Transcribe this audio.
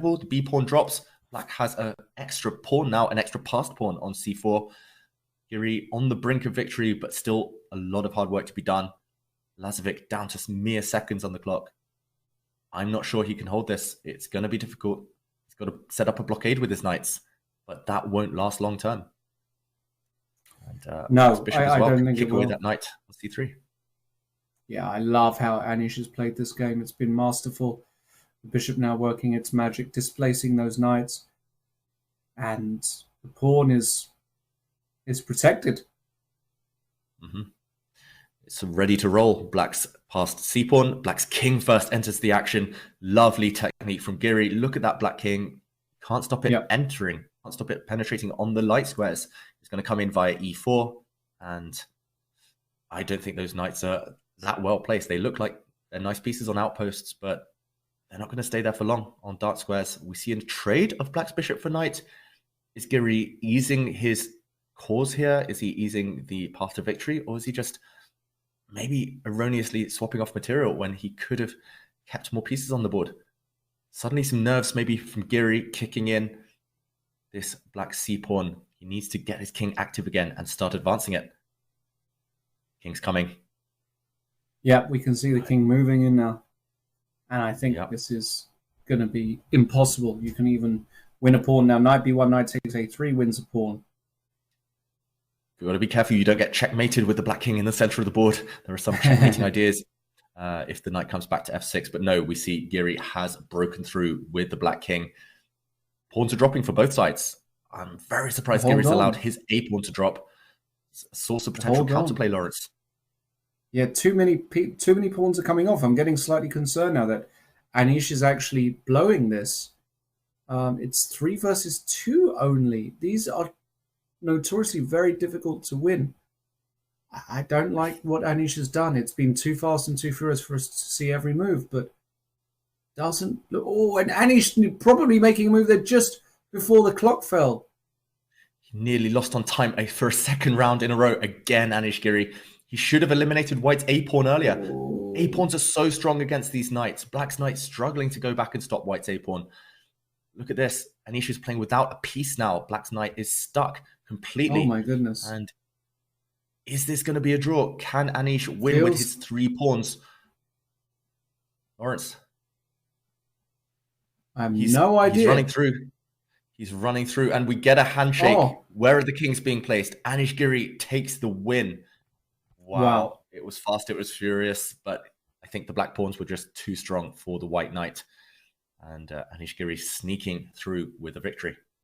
The B pawn drops. Black has an extra pawn now, an extra passed pawn on c4. Giri on the brink of victory, but still a lot of hard work to be done. Lazavik down to mere seconds on the clock. I'm not sure he can hold this. It's going to be difficult. He's got to set up a blockade with his knights, but that won't last long term. And, no, Bishop I don't think kick it away will. that knight on c3. Yeah, I love how Anish has played this game. It's been masterful. The bishop now working its magic, displacing those knights. And the pawn is protected. Mm-hmm. It's ready to roll. Black's passed c-pawn. Black's king first enters the action. Lovely technique from Giri. Look at that black king. Can't stop it entering. Can't stop it penetrating on the light squares. It's going to come in via e4. And I don't think those knights are that well placed. They look like they're nice pieces on outposts, but they're not going to stay there for long on dark squares. We see a trade of Black's bishop for knight. Is Giri easing his cause here? Is he easing the path to victory? Or is he just maybe erroneously swapping off material when he could have kept more pieces on the board? Suddenly some nerves maybe from Giri kicking in. This black c-pawn, he needs to get his king active again and start advancing it. King's coming. Yeah, we can see the king moving in now. And I think this is going to be impossible. You can even win a pawn now. Knight b1, knight takes a3, wins a pawn. You've got to be careful you don't get checkmated with the black king in the center of the board. There are some checkmating ideas if the knight comes back to f6. But no, we see Giri has broken through with the black king. Pawns are dropping for both sides. I'm very surprised Giri's allowed his a pawn to drop. It's a source of potential counterplay, Lawrence. Yeah, too many pawns are coming off. I'm getting slightly concerned now that Anish is actually blowing this. It's 3 versus 2 only. These are notoriously very difficult to win. I don't like what Anish has done. It's been too fast and too furious for us to see every move, but doesn't look. Oh, and Anish probably making a move there just before the clock fell. He nearly lost on time for a second round in a row. Again, Anish Giri. He should have eliminated White's a-pawn earlier. Oh. A-pawns are so strong against these knights. Black's knight struggling to go back and stop White's a-pawn. Look at this. Anish is playing without a piece now. Black's knight is stuck completely. Oh my goodness. And is this going to be a draw? Can Anish win with his 3 pawns? Lawrence. I have no idea. He's running through. He's running through. And we get a handshake. Oh. Where are the kings being placed? Anish Giri takes the win. Wow. It was fast, it was furious, but I think the black pawns were just too strong for the white knight. And Anish Giri sneaking through with a victory.